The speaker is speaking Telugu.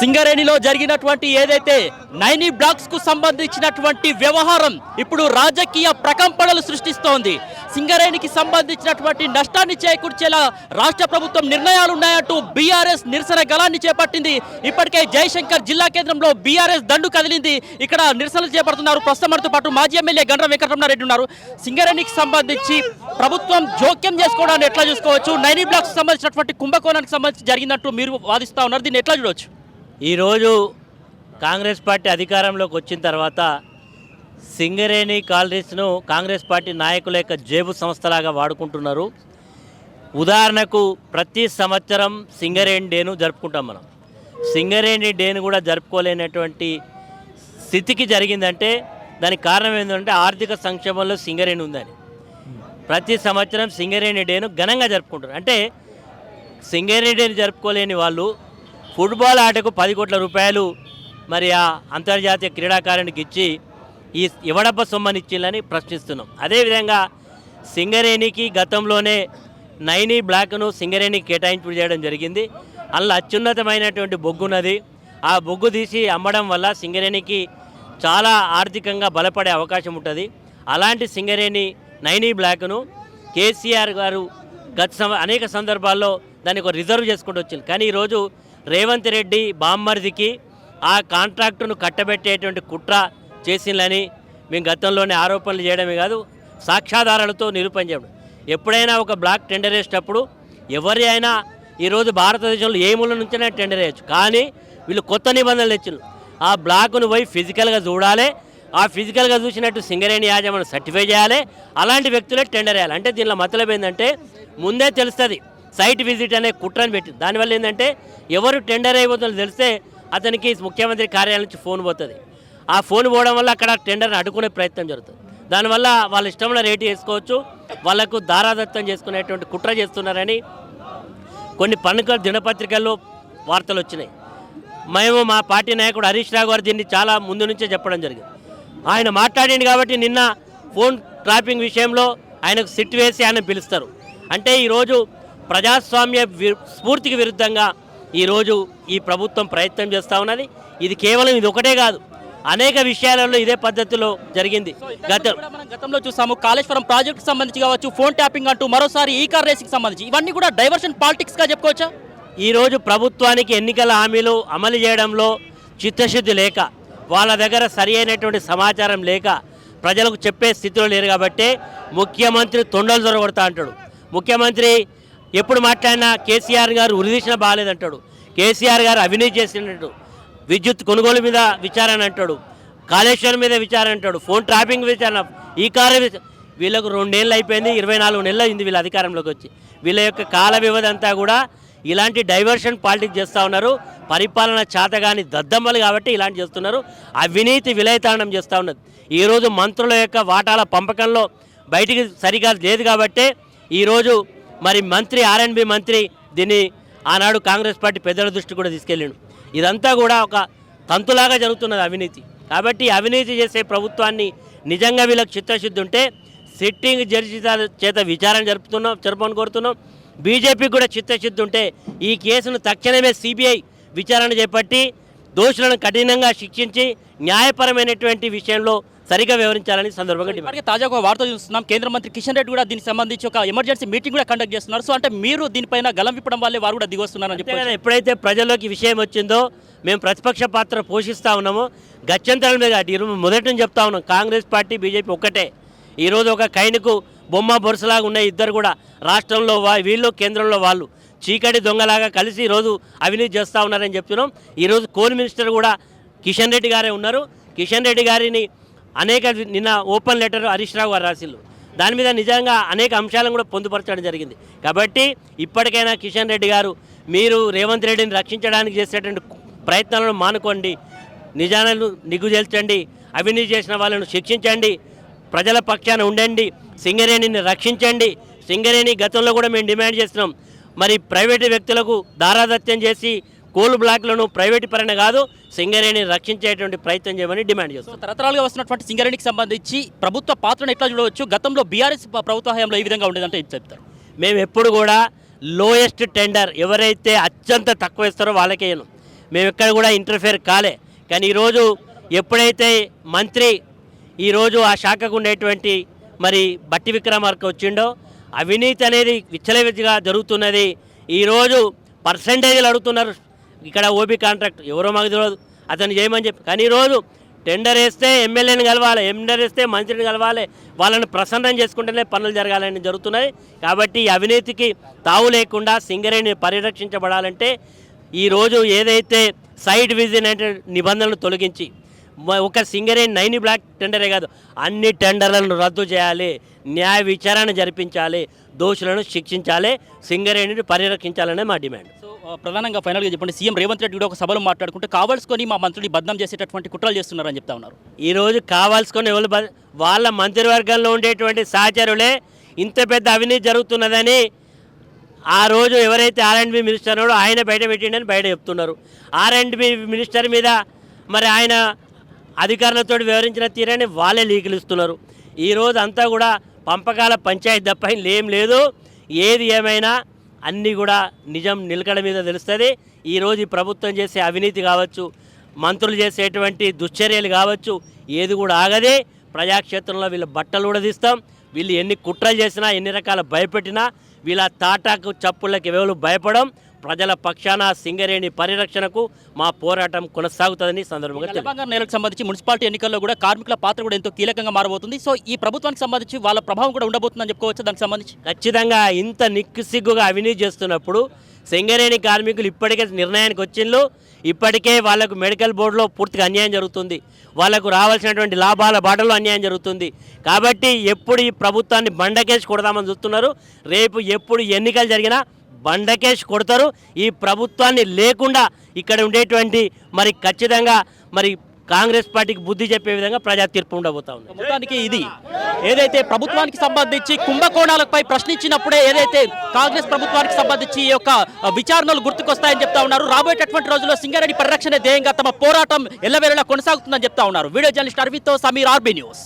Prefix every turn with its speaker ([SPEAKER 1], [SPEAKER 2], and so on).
[SPEAKER 1] సింగరేణిలో జరిగినటువంటి ఏదైతే నైనీ బ్లాక్స్ కు సంబంధించినటువంటి వ్యవహారం ఇప్పుడు రాజకీయ ప్రకంపనలు సృష్టిస్తోంది. సింగరేణికి సంబంధించినటువంటి నష్టాన్ని చేకూర్చేలా రాష్ట్ర ప్రభుత్వం నిర్ణయాలు ఉన్నాయంటూ బీఆర్ఎస్ నిరసన గళాన్ని చేపట్టింది. ఇప్పటికే జయశంకర్ జిల్లా కేంద్రంలో బీఆర్ఎస్ దండు కదిలింది. ఇక్కడ నిరసనలు చేపడుతున్నారు. ప్రస్తుతం మనతో పాటు మాజీ ఎమ్మెల్యే గండ్ర వెంకటరమణారెడ్డి ఉన్నారు. సింగరేణికి సంబంధించి ప్రభుత్వం జోక్యం చేసుకోవడాన్ని ఎట్లా చూసుకోవచ్చు? నైనీ బ్లాక్స్ సంబంధించినటువంటి కుంభకోణానికి సంబంధించి జరిగిందంటూ మీరు వాదిస్తా ఉన్నారు. దీన్ని ఎట్లా చూడవచ్చు?
[SPEAKER 2] ఈరోజు కాంగ్రెస్ పార్టీ అధికారంలోకి వచ్చిన తర్వాత సింగరేణి కాలనీస్ను కాంగ్రెస్ పార్టీ నాయకుల యొక్క జేబు సంస్థలాగా వాడుకుంటున్నారు. ఉదాహరణకు ప్రతి సంవత్సరం సింగరేణి డేను జరుపుకుంటాం. మనం సింగరేణి డేను కూడా జరుపుకోలేనటువంటి స్థితికి జరిగిందంటే దానికి కారణం ఏంటంటే ఆర్థిక సంక్షేమంలో సింగరేణి ఉందని. ప్రతి సంవత్సరం సింగరేణి డేను ఘనంగా జరుపుకుంటారు. అంటే సింగరేణి డేను జరుపుకోలేని వాళ్ళు ఫుట్బాల్ ఆటకు 10 కోట్ల రూపాయలు మరి ఆ అంతర్జాతీయ క్రీడాకారునికి ఇచ్చి ఈ ఎవడబ్బ సొమ్మని ఇచ్చిందని ప్రశ్నిస్తున్నాం. అదేవిధంగా సింగరేణికి గతంలోనే నైనీ బ్లాక్ను సింగరేణికి కేటాయింపు చేయడం జరిగింది. అందులో అత్యున్నతమైనటువంటి బొగ్గున్నది. ఆ బొగ్గు తీసి అమ్మడం వల్ల సింగరేణికి చాలా ఆర్థికంగా బలపడే అవకాశం ఉంటుంది. అలాంటి సింగరేణి నైనీ బ్లాక్ను కేసీఆర్ గారు అనేక సందర్భాల్లో దాన్ని ఒక రిజర్వ్ చేసుకుంటూ వచ్చింది. కానీ ఈరోజు రేవంత్ రెడ్డి బామ్మర్దికి ఆ కాంట్రాక్టును కట్టబెట్టేటువంటి కుట్ర చేసిందని మేము గతంలోనే ఆరోపణలు చేయడమే కాదు సాక్ష్యాధారాలతో నిరూపణ చేయడం. ఎప్పుడైనా ఒక బ్లాక్ టెండర్ వేసేటప్పుడు ఎవరి అయినా ఈరోజు భారతదేశంలో ఏ మూల నుంచైనా టెండర్ వేయచ్చు. కానీ వీళ్ళు కొత్త నిబంధనలు తెచ్చారు. ఆ బ్లాక్ను పోయి ఫిజికల్గా చూడాలి. ఆ ఫిజికల్గా చూసినట్టు సింగరేణి యాజమాన్యం సర్టిఫై చేయాలి. అలాంటి వ్యక్తులే టెండర్ వేయాలి. అంటే దీనిలో మతలబ్ ఏంటంటే ముందే తెలుస్తుంది సైట్ విజిట్ అనే కుట్రని పెట్టి. దానివల్ల ఏంటంటే ఎవరు టెండర్ అయిపోతుందో తెలిస్తే అతనికి ముఖ్యమంత్రి కార్యాలయం నుంచి ఫోన్ పోతుంది. ఆ ఫోన్ పోవడం వల్ల అక్కడ టెండర్ని అడ్డుకునే ప్రయత్నం జరుగుతుంది. దానివల్ల వాళ్ళ ఇష్టంలో రేటు వేసుకోవచ్చు. వాళ్లకు దారాదత్తం చేసుకునేటువంటి కుట్ర చేస్తున్నారని కొన్ని పన్నుల దినపత్రికల్లో వార్తలు వచ్చినాయి. మేము మా పార్టీ నాయకుడు హరీష్ రావు గారు దీన్ని చాలా ముందు నుంచే చెప్పడం జరిగింది. ఆయన మాట్లాడింది కాబట్టి నిన్న ఫోన్ ట్రాపింగ్ విషయంలో ఆయనకు సిట్ వేసి ఆయన పిలుస్తారు. అంటే ఈరోజు ప్రజాస్వామ్య స్ఫూర్తికి విరుద్ధంగా ఈరోజు ఈ ప్రభుత్వం ప్రయత్నం చేస్తూ ఉన్నది. ఇది కేవలం ఇది ఒకటే కాదు, అనేక విషయాలలో ఇదే పద్ధతిలో జరిగింది.
[SPEAKER 1] గతంలో చూసాము కాళేశ్వరం ప్రాజెక్టుకు సంబంధించి కావచ్చు, ఫోన్ ట్యాపింగ్ అంటూ మరోసారి ఈ కార్ రేసింగ్ సంబంధించి ఇవన్నీ కూడా డైవర్షన్ పాలిటిక్స్గా చెప్పుకోవచ్చా?
[SPEAKER 2] ఈరోజు ప్రభుత్వానికి ఎన్నికల హామీలు అమలు చేయడంలో చిత్తశుద్ధి లేక, వాళ్ళ దగ్గర సరి అయినటువంటి సమాచారం లేక ప్రజలకు చెప్పే స్థితిలో లేరు. కాబట్టి ముఖ్యమంత్రి తొండలు దొరకొడతా అంటాడు. ముఖ్యమంత్రి ఎప్పుడు మాట్లాడినా కేసీఆర్ గారు ఉరిదీసిన బాగాలేదంటాడు. కేసీఆర్ గారు అవినీతి చేసినట్టు, విద్యుత్ కొనుగోలు మీద విచారణ అంటాడు, కాళేశ్వరం మీద విచారణ అంటాడు, ఫోన్ ట్రాపింగ్ విచారణ, ఈ కారు వీళ్ళకు 2 ఏళ్ళు అయిపోయింది, 24 నెలలు అయింది వీళ్ళ అధికారంలోకి వచ్చి. వీళ్ళ యొక్క కాల వ్యవధి అంతా కూడా ఇలాంటి డైవర్షన్ పాలిటిక్స్ చేస్తూ ఉన్నారు. పరిపాలన చేతగాని దద్దమ్మలు కాబట్టి ఇలాంటి చేస్తున్నారు. అవినీతి విలయతాండం చేస్తూ ఉన్నది. ఈరోజు మంత్రుల యొక్క వాటాల పంపకంలో బయటికి సరిగా లేదు కాబట్టే ఈరోజు మరి మంత్రి ఆర్ఎండ్బి మంత్రి దీన్ని ఆనాడు కాంగ్రెస్ పార్టీ పెద్దల దృష్టి కూడా తీసుకెళ్ళిండు. ఇదంతా కూడా ఒక తంతులాగా జరుగుతున్నది అవినీతి. కాబట్టి అవినీతి చేసే ప్రభుత్వాన్ని నిజంగా వీళ్ళకి చిత్తశుద్ధి ఉంటే సిట్టింగ్ జడ్జి చేత విచారణ జరపని కోరుతున్నాం. బీజేపీకి కూడా చిత్తశుద్ధి ఉంటే ఈ కేసును తక్షణమే సిబిఐ విచారణ చేపట్టి దోషులను కఠినంగా శిక్షించి న్యాయపరమైనటువంటి విషయంలో సరిగా వివరించాలని సందర్భంగా డిమాండ్.
[SPEAKER 1] తాజాగా ఒక వార్త చూస్తున్నాం, కేంద్ర మంత్రి కిషన్ రెడ్డి కూడా దీనికి సంబంధించి ఒక ఎమర్జెన్సీ మీటింగ్ కూడా కండక్ట్ చేస్తున్నారు. సో అంటే మీరు దీనిపైన గలం విప్పడం వల్లే వారు కూడా దిగొస్తున్నారని చెప్పి
[SPEAKER 2] ఎప్పుడైతే ప్రజల్లోకి విషయం వచ్చిందో మేము ప్రతిపక్ష పాత్ర పోషిస్తూ ఉన్నామో గత్యంతరం మీద మొదటి నుంచి చెప్తా ఉన్నాం, కాంగ్రెస్ పార్టీ బీజేపీ ఒక్కటే. ఈరోజు ఒక కైనుకు బొమ్మ బొరుసలాగా ఉన్నాయి ఇద్దరు కూడా, రాష్ట్రంలో వీళ్ళు కేంద్రంలో వాళ్ళు చీకటి దొంగలాగా కలిసి ఈరోజు అవినీతి చేస్తూ ఉన్నారని చెప్తున్నాం. ఈరోజు కోల్ మినిస్టర్ కూడా కిషన్ రెడ్డి గారే ఉన్నారు. కిషన్ రెడ్డి గారిని నిన్న ఓపెన్ లెటర్ హరీష్ రావు గారు రాసిల్లు, దాని మీద నిజంగా అనేక అంశాలను కూడా పొందుపరచడం జరిగింది. కాబట్టి ఇప్పటికైనా కిషన్ రెడ్డి గారు మీరు రేవంత్ రెడ్డిని రక్షించడానికి చేసేటువంటి ప్రయత్నాలను మానుకోండి, నిజాలను నిగ్గుదేల్చండి, అవినీతి చేసిన వాళ్ళను శిక్షించండి, ప్రజల పక్షాన ఉండండి, సింగరేణిని రక్షించండి. సింగరేణి గతంలో కూడా మేము డిమాండ్ చేస్తున్నాం, మరి ప్రైవేటు వ్యక్తులకు దారాదత్యం చేసి కోల్ బ్లాక్లను ప్రైవేటు పరణ కాదు సింగరేణిని రక్షించేటువంటి ప్రయత్నం చేయమని డిమాండ్ చేస్తాం.
[SPEAKER 1] తరతరాలుగా వస్తున్నటువంటి సింగరేణికి సంబంధించి ప్రభుత్వ పాత్రను ఎట్లా చూడవచ్చు? గతంలో బీఆర్ఎస్ ప్రభుత్వ హయాంలో ఈ విధంగా ఉండేదంటే ఏం చెప్తారు?
[SPEAKER 2] మేము ఎప్పుడు కూడా లోయెస్ట్ టెండర్ ఎవరైతే అత్యంత తక్కువ ఇస్తారో వాళ్ళకే. మేము ఎక్కడ కూడా ఇంటర్ఫేర్ కాలే. కానీ ఈరోజు ఎప్పుడైతే మంత్రి ఈరోజు ఆ శాఖకు ఉండేటువంటి మరి బట్టి విక్రమార్క వచ్చిండో అవినీతి అనేది విచ్చలవిడిగా జరుగుతున్నది. ఈరోజు పర్సంటేజ్లు అడుగుతున్నారు. ఇక్కడ ఓబీ కాంట్రాక్ట్ ఎవరో మాకు తెలియదు, అతను చేయమని చెప్పి. కానీ ఈరోజు టెండర్ వేస్తే ఎమ్మెల్యేని కలవాలి, టెండర్ వేస్తే మంత్రిని కలవాలి, వాళ్ళని ప్రసన్నం చేసుకుంటేనే పనులు జరగాలని జరుగుతున్నాయి. కాబట్టి ఈ అవినీతికి తావు లేకుండా సింగరేణి పరిరక్షించబడాలంటే ఈరోజు ఏదైతే సైడ్ విజిన్ అనే నిబంధనలు తొలగించి ఒక సింగరేణి 9 బ్లాక్ టెండరే కాదు అన్ని టెండర్లను రద్దు చేయాలి, న్యాయ విచారణ జరిపించాలి, దోషులను శిక్షించాలి, సింగరేణిని పరిరక్షించాలనే మా డిమాండ్.
[SPEAKER 1] సో ప్రధానంగా ఫైనల్గా చెప్పండి, సీఎం రేవంత్ రెడ్డి కూడా ఒక సభలో మాట్లాడుకుంటే కావాల్సుకొని మా మంత్రుని బద్నాం చేసేటటువంటి కుట్రలు చేస్తున్నారని చెప్తా ఉన్నారు.
[SPEAKER 2] ఈరోజు కావాల్సుకొని ఎవరు వాళ్ళ మంత్రివర్గంలో ఉండేటువంటి సహచరులే ఇంత పెద్ద అవినీతి జరుగుతున్నదని ఆ రోజు ఎవరైతే R&B మినిస్టర్ ఉన్నాడో ఆయన బయట పెట్టిండని బయట చెప్తున్నారు. R&B మినిస్టర్ మీద మరి ఆయన అధికారులతో వివరించిన తీరని వాళ్ళే లీకులు ఇస్తున్నారు. ఈరోజు అంతా కూడా పంపకాల పంచాయతీ తప్ప ఏం లేదు. ఏది ఏమైనా అన్నీ కూడా నిజం నిలకడ మీద తెలుస్తుంది. ఈరోజు ఈ ప్రభుత్వం చేసే అవినీతి కావచ్చు, మంత్రులు చేసేటువంటి దుశ్చర్యలు కావచ్చు, ఏది కూడా ఆగదే. ప్రజాక్షేత్రంలో వీళ్ళ బట్టలు కూడా తీస్తాం. వీళ్ళు ఎన్ని కుట్రలు చేసినా, ఎన్ని రకాల భయపెట్టినా వీళ్ళ తాటాకు చప్పుళ్ళకి ఎవరు భయపడం. ప్రజల పక్షాన సింగరేణి పరిరక్షణకు మా పోరాటం కొనసాగుతుందని సందర్భంగా
[SPEAKER 1] తెలంగాణ నేలకు సంబంధించి మున్సిపాలిటీ ఎన్నికల్లో కూడా కార్మికుల పాత్ర కూడా ఎంతో కీలకంగా మారబోతుంది. సో ఈ ప్రభుత్వానికి సంబంధించి వాళ్ళ ప్రభావం కూడా ఉండబోతుందని చెప్పుకోవచ్చు. దానికి సంబంధించి
[SPEAKER 2] ఖచ్చితంగా ఇంత నిక్కుసిగ్గుగా అవినీతి చేస్తున్నప్పుడు సింగరేణి కార్మికులు ఇప్పటికే నిర్ణయానికి వచ్చిండ్రు. ఇప్పటికే వాళ్ళకు మెడికల్ బోర్డులో పూర్తిగా అన్యాయం జరుగుతుంది, వాళ్ళకు రావాల్సినటువంటి లాభాల బాటలో అన్యాయం జరుగుతుంది. కాబట్టి ఎప్పుడు ఈ ప్రభుత్వాన్ని బండకేసి కొడదామని చూస్తున్నారు. రేపు ఎప్పుడు ఎన్నికలు జరిగినా బండకేసి కొడతారు. ఈ ప్రభుత్వాన్ని లేకుండా ఇక్కడ ఉండేటువంటి మరి ఖచ్చితంగా మరి కాంగ్రెస్ పార్టీకి బుద్ధి చెప్పే విధంగా ప్రజా తీర్పు ఉండబోతా ఉంది.
[SPEAKER 1] మొత్తానికి ఇది ఏదైతే ప్రభుత్వానికి సంబంధించి కుంభకోణాలపై ప్రశ్నించినప్పుడే ఏదైతే కాంగ్రెస్ ప్రభుత్వానికి సంబంధించి ఈ యొక్క విచారణలు గుర్తుకొస్తాయని చెప్తా ఉన్నారు. రాబోయేటటువంటి రోజుల్లో సింగరేణి పరిరక్షణ ధ్యేయంగా తమ పోరాటం ఎల్లవేళలా కొనసాగుతుందని చెప్తా ఉన్నారు. వీడియో జర్నలిస్ట్ అరవింద్తో సమీర్, RB న్యూస్.